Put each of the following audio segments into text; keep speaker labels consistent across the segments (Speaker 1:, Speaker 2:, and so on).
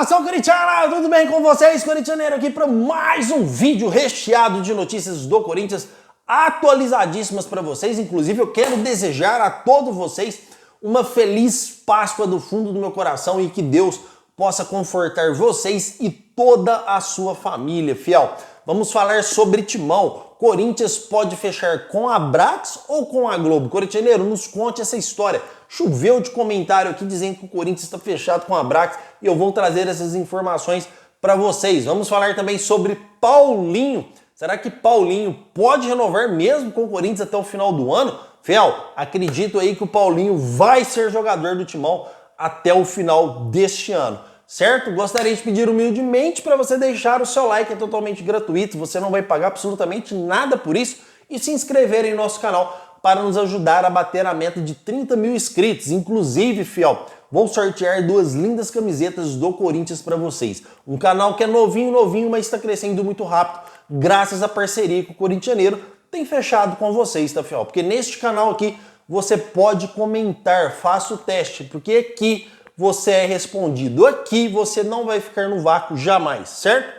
Speaker 1: Nação Corintiana, tudo bem com vocês? Corintianeiro aqui para mais um vídeo recheado de notícias do Corinthians, atualizadíssimas para vocês. Inclusive eu quero desejar a todos vocês uma feliz Páscoa do fundo do meu coração e que Deus possa confortar vocês e toda a sua família, fiel. Vamos falar sobre Timão. Corinthians pode fechar com a Abrax ou com a Globo? Corintianeiro, nos conte essa história. Choveu de comentário aqui dizendo que o Corinthians está fechado com a Abrax e eu vou trazer essas informações para vocês. Vamos falar também sobre Paulinho. Será que Paulinho pode renovar mesmo com o Corinthians até o final do ano? Fiel, acredito aí que o Paulinho vai ser jogador do Timão até o final deste ano. Certo? Gostaria de pedir humildemente para você deixar o seu like, é totalmente gratuito, você não vai pagar absolutamente nada por isso, e se inscrever em nosso canal para nos ajudar a bater a meta de 30 mil inscritos. Inclusive, fiel, vou sortear 2 lindas camisetas do Corinthians para vocês. Um canal que é novinho, mas está crescendo muito rápido, graças à parceria que o Corintianeiro tem fechado com vocês, tá, fiel? Porque neste canal aqui você pode comentar, faça o teste, porque aqui você é respondido. Aqui você não vai ficar no vácuo jamais, certo?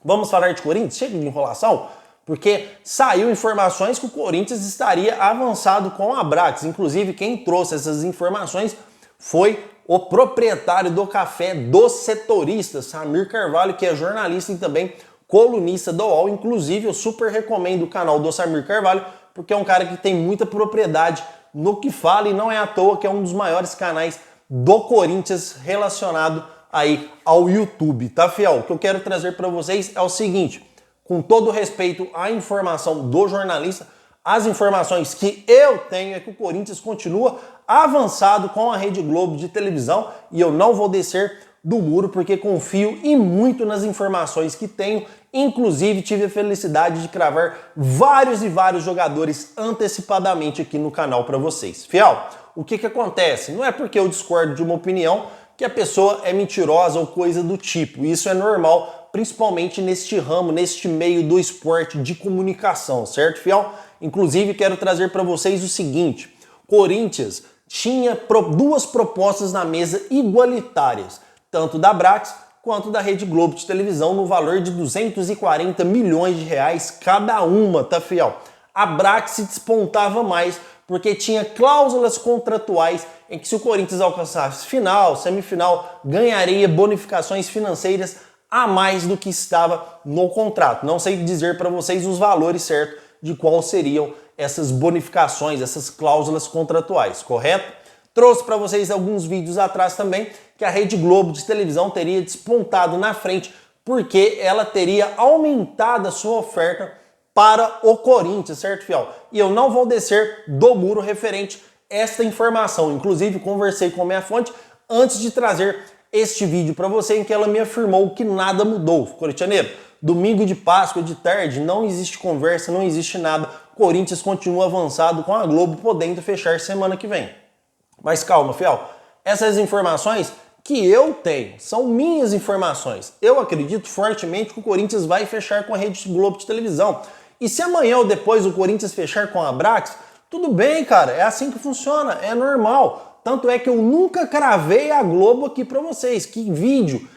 Speaker 1: Vamos falar de Corinthians? Chega de enrolação, porque saiu informações que o Corinthians estaria avançado com a Abrax. Inclusive, quem trouxe essas informações foi o proprietário do Café dos Setoristas, Samir Carvalho, que é jornalista e também colunista do UOL. Inclusive, eu super recomendo o canal do Samir Carvalho, porque é um cara que tem muita propriedade no que fala e não é à toa que é um dos maiores canais do Corinthians relacionado aí ao YouTube, tá, fiel? O que eu quero trazer para vocês é o seguinte, com todo respeito à informação do jornalista, as informações que eu tenho é que o Corinthians continua avançado com a Rede Globo de televisão e eu não vou descer do muro porque confio e muito nas informações que tenho. Inclusive tive a felicidade de cravar vários jogadores antecipadamente aqui no canal para vocês. Fiel, o que acontece? Não é porque eu discordo de uma opinião que a pessoa é mentirosa ou coisa do tipo. Isso é normal, principalmente neste ramo, neste meio do esporte de comunicação, certo, fiel? Inclusive, quero trazer para vocês o seguinte. Corinthians tinha 2 propostas na mesa igualitárias, tanto da Abrax quanto da Rede Globo de televisão, no valor de 240 milhões de reais cada uma, tá, fiel? A Abrax se despontava mais, porque tinha cláusulas contratuais em que se o Corinthians alcançasse final, semifinal, ganharia bonificações financeiras a mais do que estava no contrato. Não sei dizer para vocês os valores certos de quais seriam essas bonificações, essas cláusulas contratuais, correto? Trouxe para vocês alguns vídeos atrás também que a Rede Globo de televisão teria despontado na frente porque ela teria aumentado a sua oferta para o Corinthians, certo, fiel? E eu não vou descer do muro referente a esta informação. Inclusive, conversei com a minha fonte antes de trazer este vídeo para você, em que ela me afirmou que nada mudou. Corintianeiro, domingo de Páscoa, de tarde, não existe conversa, não existe nada. Corinthians continua avançado com a Globo, podendo fechar semana que vem. Mas calma, fiel. Essas informações que eu tenho são minhas informações. Eu acredito fortemente que o Corinthians vai fechar com a Rede Globo de televisão. E se amanhã ou depois o Corinthians fechar com a Abrax, tudo bem, cara, é assim que funciona, é normal. Tanto é que eu nunca cravei a Globo aqui para vocês. Que vídeo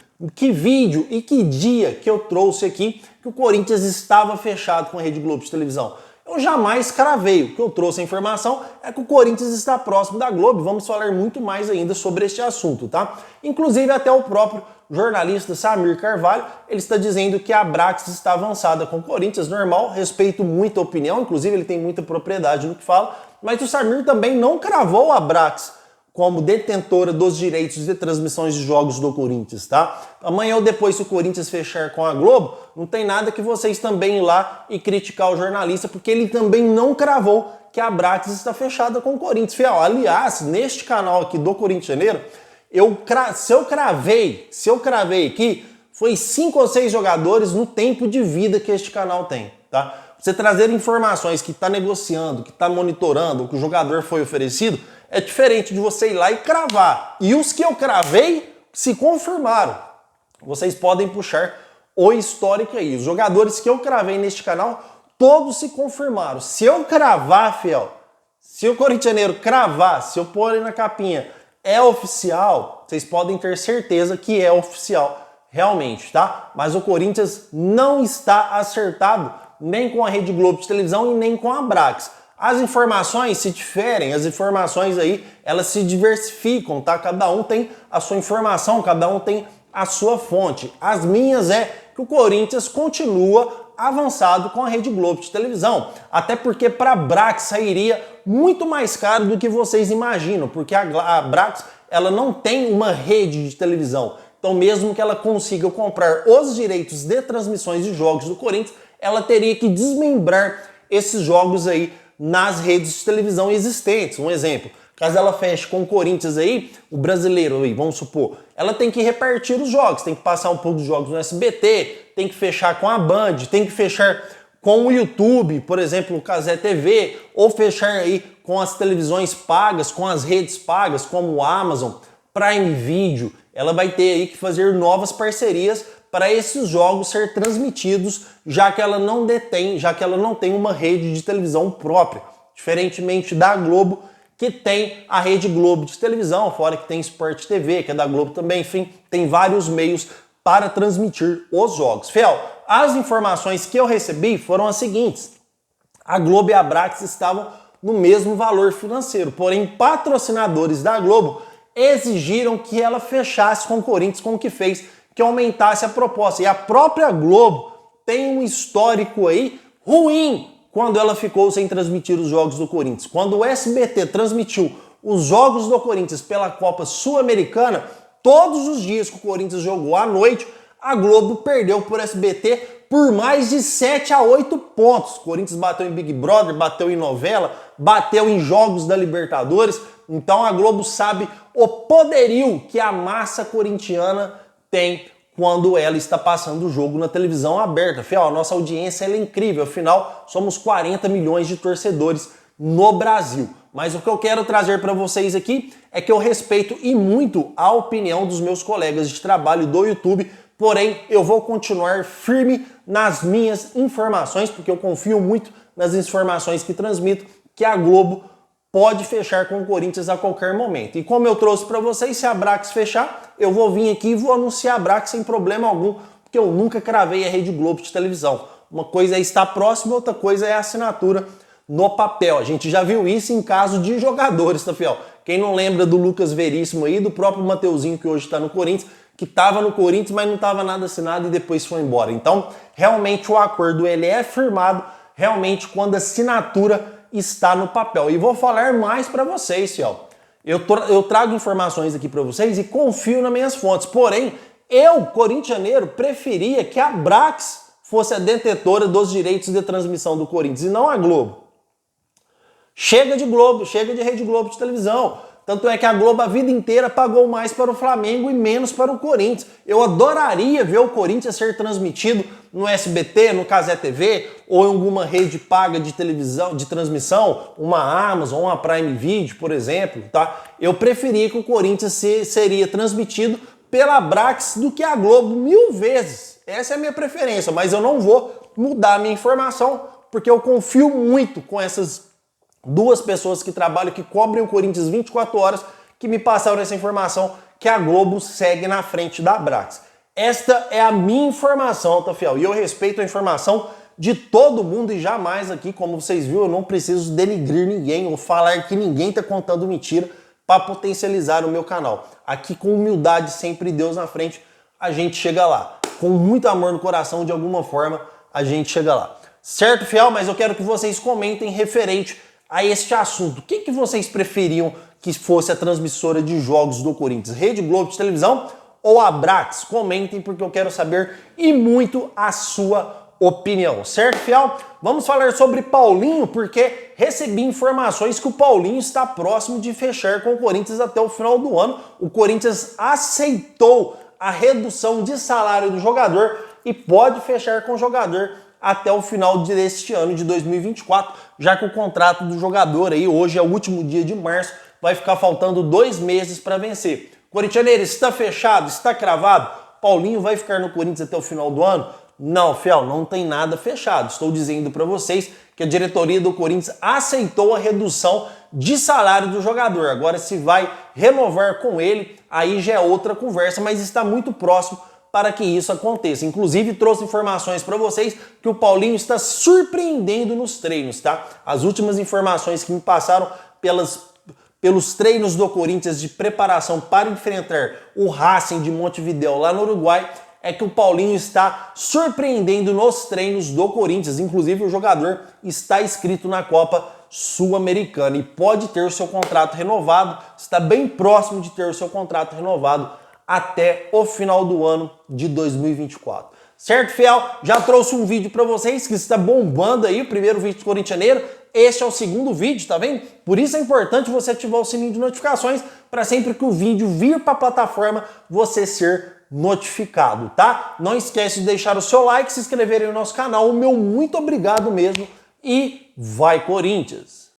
Speaker 1: e que dia que eu trouxe aqui que o Corinthians estava fechado com a Rede Globo de televisão. Eu jamais cravei. O que eu trouxe a informação é que o Corinthians está próximo da Globo. Vamos falar muito mais ainda sobre este assunto, tá? Inclusive até o próprio jornalista Samir Carvalho, ele está dizendo que a Abrax está avançada com o Corinthians, normal, respeito muito a opinião, inclusive ele tem muita propriedade no que fala, mas o Samir também não cravou a Abrax como detentora dos direitos de transmissões de jogos do Corinthians, tá? Amanhã ou depois, se o Corinthians fechar com a Globo, não tem nada que vocês também ir lá e criticar o jornalista, porque ele também não cravou que a Abrax está fechada com o Corinthians. Fiel, aliás, neste canal aqui do Corintianeiro, se eu cravei aqui, foi 5 ou 6 jogadores no tempo de vida que este canal tem, tá? Você trazer informações que está negociando, que está monitorando, que o jogador foi oferecido, é diferente de você ir lá e cravar. E os que eu cravei se confirmaram. Vocês podem puxar o histórico aí. Os jogadores que eu cravei neste canal, todos se confirmaram. Se eu cravar, fiel, se o corintianeiro cravar, se eu pôr aí na capinha, é oficial, vocês podem ter certeza que é oficial realmente, tá? Mas o Corinthians não está acertado nem com a Rede Globo de televisão e nem com a Abrax. As informações se diferem, as informações aí, elas se diversificam, tá? Cada um tem a sua informação, cada um tem a sua fonte. As minhas é que o Corinthians continua avançado com a Rede Globo de televisão. Até porque para a Abrax sairia muito mais caro do que vocês imaginam, porque a Abrax ela não tem uma rede de televisão. Então mesmo que ela consiga comprar os direitos de transmissões de jogos do Corinthians, ela teria que desmembrar esses jogos aí nas redes de televisão existentes. Um exemplo, caso ela feche com o Corinthians aí, o brasileiro aí, vamos supor, ela tem que repartir os jogos, tem que passar um pouco dos jogos no SBT, tem que fechar com a Band, tem que fechar com o YouTube, por exemplo, o Cazé TV, ou fechar aí com as televisões pagas, com as redes pagas, como o Amazon, Prime Video. Ela vai ter aí que fazer novas parcerias para esses jogos ser transmitidos, já que ela não tem uma rede de televisão própria, diferentemente da Globo, que tem a Rede Globo de televisão, fora que tem Sport TV, que é da Globo também, enfim, tem vários meios para transmitir os jogos. Fiel, as informações que eu recebi foram as seguintes: a Globo e a Abrax estavam no mesmo valor financeiro, porém patrocinadores da Globo exigiram que ela fechasse com o Corinthians com o que fez, que aumentasse a proposta. E a própria Globo tem um histórico aí ruim quando ela ficou sem transmitir os jogos do Corinthians. Quando o SBT transmitiu os jogos do Corinthians pela Copa Sul-Americana, todos os dias que o Corinthians jogou à noite, a Globo perdeu por SBT por mais de 7 a 8 pontos. O Corinthians bateu em Big Brother, bateu em novela, bateu em jogos da Libertadores. Então a Globo sabe o poderio que a massa corintiana tem quando ela está passando o jogo na televisão aberta. Fiel, a nossa audiência é incrível, afinal somos 40 milhões de torcedores no Brasil. Mas o que eu quero trazer para vocês aqui é que eu respeito e muito a opinião dos meus colegas de trabalho do YouTube, porém eu vou continuar firme nas minhas informações, porque eu confio muito nas informações que transmito, que a Globo pode fechar com o Corinthians a qualquer momento. E como eu trouxe para vocês, se a Abrax fechar, eu vou vir aqui e vou anunciar a Abrax sem problema algum, porque eu nunca cravei a Rede Globo de televisão. Uma coisa é estar próximo, outra coisa é a assinatura no papel. A gente já viu isso em caso de jogadores, tá, Fiel? Quem não lembra do Lucas Veríssimo aí, do próprio Mateuzinho, que hoje está no Corinthians, que estava no Corinthians, mas não estava nada assinado e depois foi embora. Então, realmente o acordo ele é firmado realmente quando a assinatura está no papel. E vou falar mais para vocês, Fiel. Eu trago informações aqui para vocês e confio nas minhas fontes. Porém, eu, corintianeiro, preferia que a Abrax fosse a detentora dos direitos de transmissão do Corinthians e não a Globo. Chega de Globo, chega de Rede Globo de televisão. Tanto é que a Globo a vida inteira pagou mais para o Flamengo e menos para o Corinthians. Eu adoraria ver o Corinthians ser transmitido no SBT, no Cazé TV ou em alguma rede paga de televisão, de transmissão, uma Amazon, uma Prime Video, por exemplo, tá? Eu preferia que o Corinthians seria transmitido pela Abrax do que a Globo 1000 vezes. Essa é a minha preferência, mas eu não vou mudar a minha informação porque eu confio muito com essas duas pessoas que trabalham, que cobrem o Corinthians 24 horas, que me passaram essa informação que a Globo segue na frente da Abrax. Esta é a minha informação, tá, Fiel? E eu respeito a informação de todo mundo e jamais aqui, como vocês viram, eu não preciso denigrir ninguém ou falar que ninguém tá contando mentira para potencializar o meu canal. Aqui com humildade, sempre Deus na frente, a gente chega lá. Com muito amor no coração, de alguma forma, a gente chega lá. Certo, Fiel? Mas eu quero que vocês comentem referente a este assunto. O que vocês preferiam que fosse a transmissora de jogos do Corinthians? Rede Globo de televisão ou Abrax? Comentem porque eu quero saber e muito a sua opinião. Certo, Fiel? Vamos falar sobre Paulinho porque recebi informações que o Paulinho está próximo de fechar com o Corinthians até o final do ano. O Corinthians aceitou a redução de salário do jogador e pode fechar com o jogador até o final deste ano de 2024, já que o contrato do jogador aí, hoje é o último dia de março, vai ficar faltando 2 meses para vencer. Corintianeiro, está fechado, está cravado, Paulinho vai ficar no Corinthians até o final do ano? Não, fiel, não tem nada fechado. Estou dizendo para vocês que a diretoria do Corinthians aceitou a redução de salário do jogador. Agora, se vai renovar com ele, aí já é outra conversa, mas está muito próximo para que isso aconteça. Inclusive, trouxe informações para vocês que o Paulinho está surpreendendo nos treinos, tá? As últimas informações que me passaram pelos treinos do Corinthians de preparação para enfrentar o Racing de Montevidéu lá no Uruguai é que o Paulinho está surpreendendo nos treinos do Corinthians. Inclusive, o jogador está inscrito na Copa Sul-Americana e pode ter o seu contrato renovado, está bem próximo de ter o seu contrato renovado até o final do ano de 2024. Certo, fiel? Já trouxe um vídeo para vocês que está bombando aí, o primeiro vídeo do corintianeiro. Este é o segundo vídeo, tá vendo? Por isso é importante você ativar o sininho de notificações para sempre que o vídeo vir para a plataforma você ser notificado, tá? Não esquece de deixar o seu like, se inscrever aí no nosso canal. O meu muito obrigado mesmo e vai Corinthians!